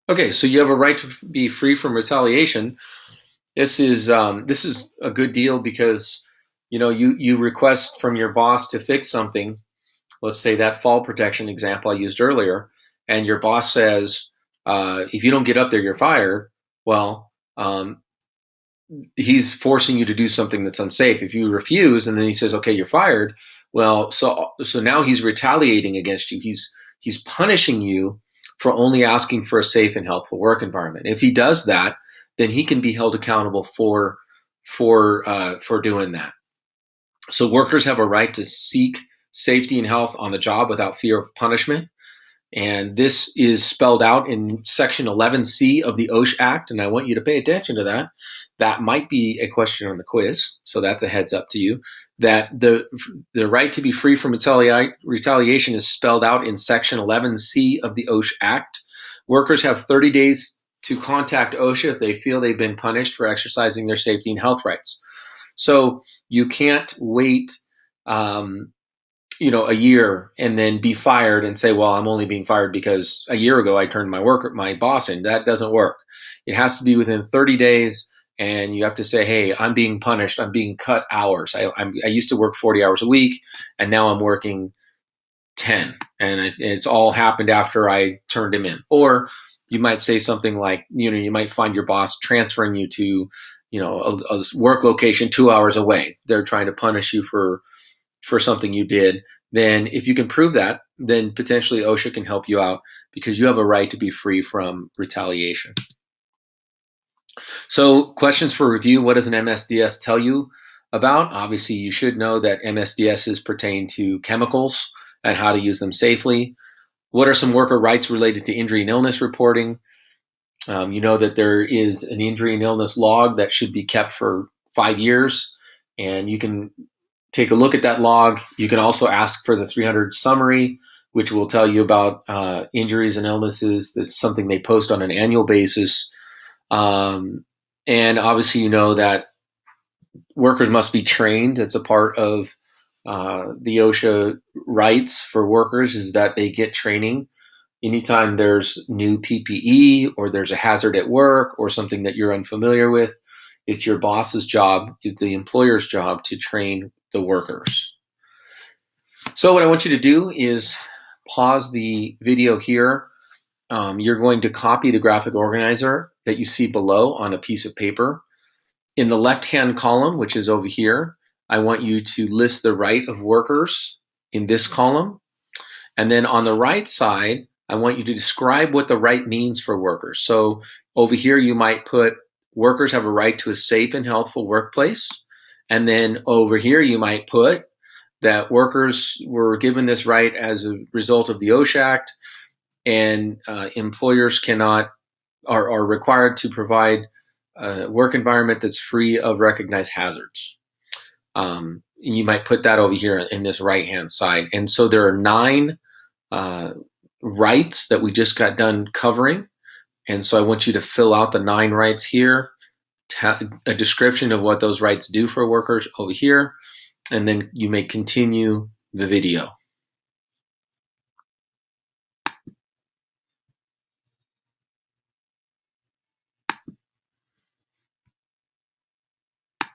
Okay, so you have a right to be free from retaliation. This is a good deal because you request from your boss to fix something. Let's say that fall protection example I used earlier, and your boss says, if you don't get up there, you're fired. Well, he's forcing you to do something that's unsafe. If you refuse, and then he says, "Okay, you're fired." Well, so now he's retaliating against you. He's punishing you for only asking for a safe and healthful work environment. If he does that, then he can be held accountable for doing that. So workers have a right to seek safety and health on the job without fear of punishment. And this is spelled out in Section 11C of the OSH Act, and I want you to pay attention to that. That might be a question on the quiz, so that's a heads up to you. That the right to be free from retaliation is spelled out in Section 11C of the OSH Act. Workers have 30 days to contact OSHA if they feel they've been punished for exercising their safety and health rights. So you can't wait a year and then be fired and say, well, I'm only being fired because a year ago I turned my boss in. That doesn't work. It has to be within 30 days, and you have to say, hey, I'm being punished. I'm being cut hours. I used to work 40 hours a week, and now I'm working 10, and it's all happened after I turned him in. Or you might say something like, you might find your boss transferring you to, a work location 2 hours away. They're trying to punish you for something you did. Then if you can prove that, then potentially OSHA can help you out because you have a right to be free from retaliation. So questions for review: what does an MSDS tell you about? Obviously, you should know that MSDSs pertain to chemicals and how to use them safely. What are some worker rights related to injury and illness reporting? You know that there is an injury and illness log that should be kept for 5 years, and you can take a look at that log. You can also ask for the 300 summary, which will tell you about injuries and illnesses. That's something they post on an annual basis. And obviously, you know that workers must be trained. It's a part of the OSHA rights for workers is that they get training. Anytime there's new PPE or there's a hazard at work or something that you're unfamiliar with, it's your boss's job, the employer's job, to train the workers. So what I want you to do is pause the video here. You're going to copy the graphic organizer that you see below on a piece of paper. In the left-hand column, which is over here, I want you to list the right of workers in this column. And then on the right side, I want you to describe what the right means for workers. So over here, you might put workers have a right to a safe and healthful workplace. And then over here, you might put that workers were given this right as a result of the OSHA Act, and employers are required to provide a work environment that's free of recognized hazards. You might put that over here in this right-hand side. And so there are 9 rights that we just got done covering. And so I want you to fill out the 9 rights here, a description of what those rights do for workers over here, and then you may continue the video.